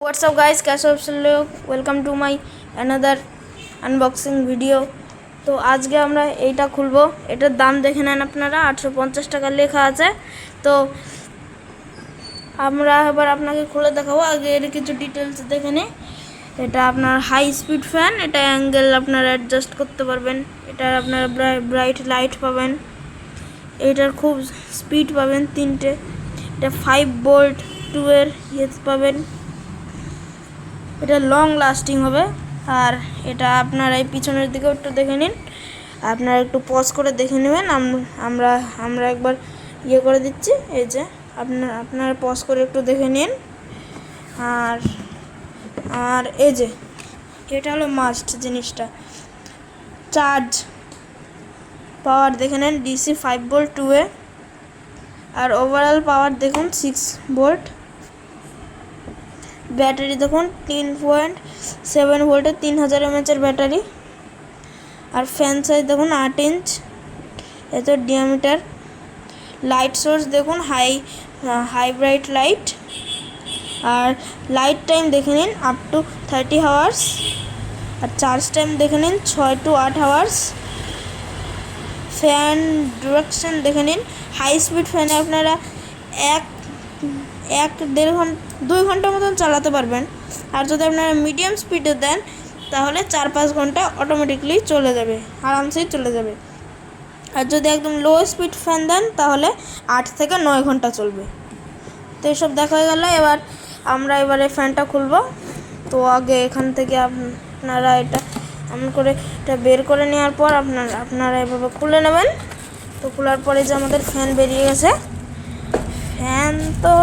What's up guys, कैसे हो सब लोग। Welcome to my another unboxing video. তো আজকে আমরা এইটা খুলবো। এটার দাম দেখে নেন আপনারা, 850 টাকা লেখা আছে। তো আমরা এবার আপনাকে খুলে দেখাবো। আগে এর কিছু ডিটেলস দেখে নিই। এটা আপনার হাই স্পিড ফ্যান, এটা অ্যাঙ্গেল আপনারা অ্যাডজাস্ট করতে পারবেন। এটার আপনারা ব্রাইট লাইট পাবেন, এটার খুব স্পিড পাবেন 3টে। এটা 5 ভোল্ট 2 এর পাবেন। এটা লং লাস্টিং হবে। আর এটা আপনারা এই পিছনের দিকে একটু দেখে নিন, আপনারা একটু পজ করে দেখে নেবেন। আমরা একবার ইয়ে করে দিচ্ছি, এই যে আপনারা পজ করে একটু দেখে নিন। আর আর এই যে এটা হলো মাস্ট জিনিসটা, চার্জ পাওয়ার দেখে নেন, ডিসি 5 ভোল্ট 2 এ। আর ওভারঅল পাওয়ার দেখুন 6 ভোল্ট। ব্যাটারি দেখুন 3.7 ভোল্টের 3000 mAh এর ব্যাটারি। আর ফ্যান সাইজ দেখুন 8 ইঞ্চ, এত ডিয়ামিটার। লাইট সোর্স দেখুন হাই ব্রাইট লাইট। আর লাইট টাইম দেখে নিন আপ টু 30 আওয়ার্স। আর চার্জ টাইম দেখে নিন 6 to 8 আওয়ার্স। ফ্যান ডিরেকশন দেখে নিন, হাই স্পিড ফ্যানে আপনারা 1-1.5-2 ঘন্টা মতন চালাতে পারবেন। আর যদি আপনারা মিডিয়াম স্পিডে দেন তাহলে 4-5 ঘন্টা অটোমেটিকলি চলে যাবে, আরামসেই চলে যাবে। আর যদি একদম লো স্পিড ফ্যান দেন তাহলে 8 থেকে 9 ঘন্টা চলবে। তো এসব দেখা হয়ে গেল। আমরা এবারে ফ্যানটা খুলবো। তো আগে এখান থেকে আপনারা এটা এমন করে এটা বের করে নেওয়ার পর আপনারা এভাবে খুলে নেবেন। তো খোলার পরে যে আমাদের ফ্যান বেরিয়ে গেছে। ফ্যান তো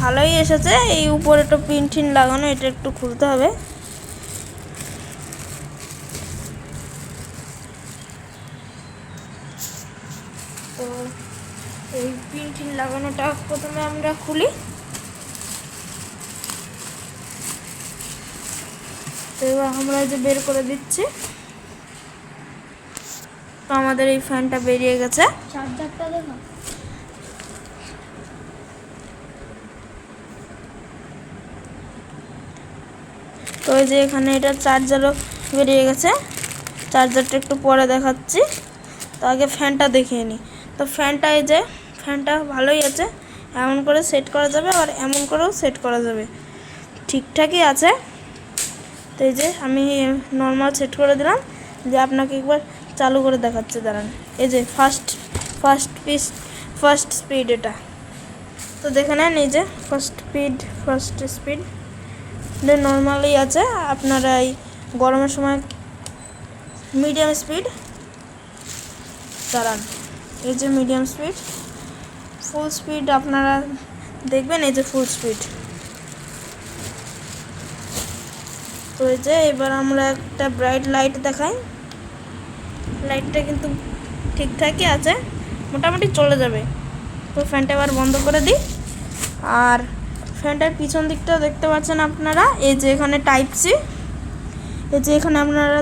ভালোই এসেছে, এই উপরে একটু পিন টিন লাগানো, এটা একটু খুলতে হবে। তো এই পিন টিন লাগানোটা প্রথমে আমরা খুলি। তো এবার আমরা যে বের করে দিচ্ছি। তো আমাদের এই ফ্যানটা বেরিয়ে গেছে। চার্জারটা দেখো। তো এই যে এখানে এটা চার্জারও বেরিয়ে গেছে। চার্জারটা একটু পরে দেখাচ্ছি। তো আগে ফ্যানটা দেখিয়ে নিই। তো ফ্যানটা এই যে ফ্যানটা ভালোই আছে, এমন করে সেট করা যাবে আর এমন করেও সেট করা যাবে, ঠিকঠাকই আছে। তো এই যে আমি নর্মাল সেট করে দিলাম, যে আপনাকে একবার চালু করে দেখাচ্ছে, দাঁড়ান। এই যে ফার্স্ট স্পিড এটা। তো দেখে নেন, এই যে ফার্স্ট স্পিড নর্মালি আছে। আপনারা এই গরমের সময় মিডিয়াম স্পিড চালান, এই যে মিডিয়াম স্পিড। ফুল স্পিড আপনারা দেখবেন, এই যে ফুল স্পিড। তো এই যে এবার আমরা একটা ব্রাইট লাইট দেখাই। লাইটটা কিন্তু ঠিকঠাকই আছে, মোটামুটি চলে যাবে। তো ফ্যানটা এবার বন্ধ করে দিই। আর ফ্যানটার পিছন দিকটাও দেখতে পাচ্ছেন আপনারা, এই যে এখানে টাইপ সি, এই যে এখানে আপনারা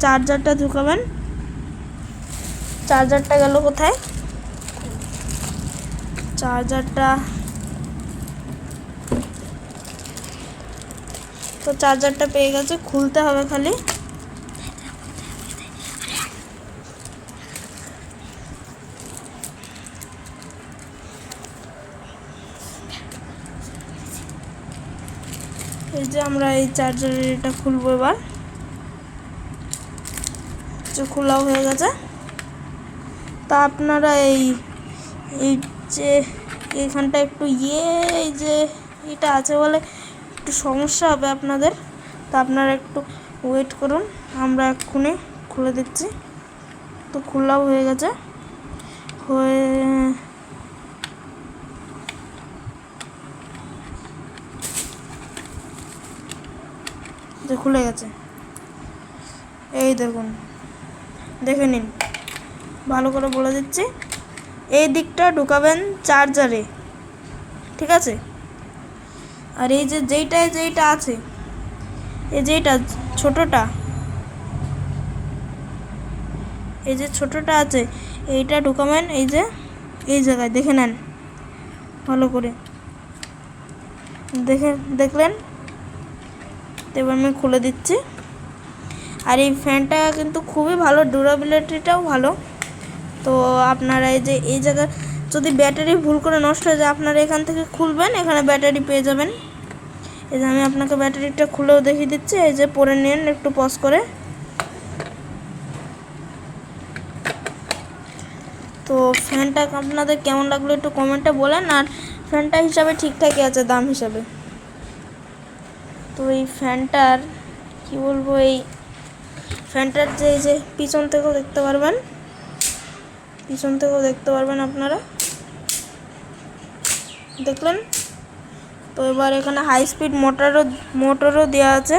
চার্জারটা ঢুকাবেন। চার্জারটা গেল কোথায়? তো চার্জারটা পেয়ে গেছে, খুলতে হবে খালি। এই যে আমরা এই চার্জারের এটা খুলবো এবার। যে খোলাও হয়ে গেছে। তা আপনারা এই যে এইখানটা একটু এই যে এটা আছে বলে একটু সমস্যা হবে আপনাদের। তা আপনারা একটু ওয়েট করুন, আমরা এক্ষুনি খুলে দিচ্ছি। তো খোলাও হয়ে গেছে, যে খুলে গেছে। এই দেখুন, দেখে নিন, ভালো করে বলে দিচ্ছি। এই দিকটা ঢুকাবেন চার্জারে, ঠিক আছে। আর এই যে যেইটা আছে, এই যেটা ছোটটা, এই যে ছোটটা আছে, এইটা ঢুকাবেন এই যে এই জায়গায়, দেখে নেন ভালো করে। দেখলেন। এবার আমি খুলে দিচ্ছি। আর এই ফ্যানটা কিন্তু খুবই ভালো, ডিউরেবিলিটিটাও ভালো। তো আপনারা এই জায়গায় যদি ব্যাটারি ভুল করে নষ্ট হয়ে যায়, আপনারা এখান থেকে খুলবেন, এখানে ব্যাটারি পেয়ে যাবেন। এই যে আমি আপনাকে ব্যাটারিটা খুলেও দেখিয়ে দিচ্ছি। এই যে পরে নিন একটু পজ করে। তো ফ্যানটা আপনাদের কেমন লাগলো একটু কমেন্টে বলেন। আর ফ্যানটা হিসাবে ঠিকঠাকই আছে দাম হিসাবে। তো এই ফ্যানটার কি বলবো, এই ফ্যানটার এই যে পিছন থেকেও দেখতে পারবেন, আপনারা দেখলেন। তো এবার এখানে হাই স্পিড মোটরও দেওয়া আছে।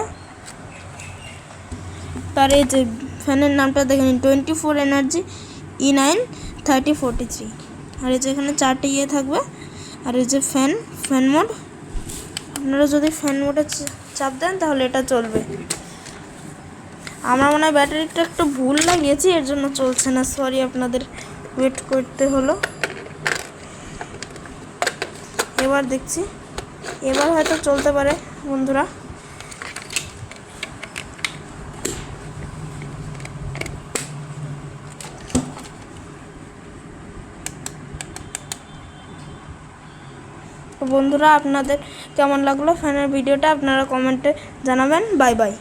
তার এই যে ফ্যানের নামটা দেখে নিন, 24 এনার্জি E9 3043। আর এই যে এখানে 4টে থাকবে। আর এই যে ফ্যান মোড, আপনারা যদি ফ্যান মোডে চাপ দেন তাহলে এটা চলবে। আমার মনে হয় ব্যাটারিটা একটু ভুল লাগিয়েছি, এর জন্য চলছে না, সরি, আপনাদের ওয়েট করতে হলো। এবার দেখছি, এবার হয়তো চলতে পারে বন্ধুরা। বন্ধুরা আপনাদের কেমন লাগলো ফ্যানের ভিডিওটা আপনারা কমেন্টে জানাবেন। Bye bye.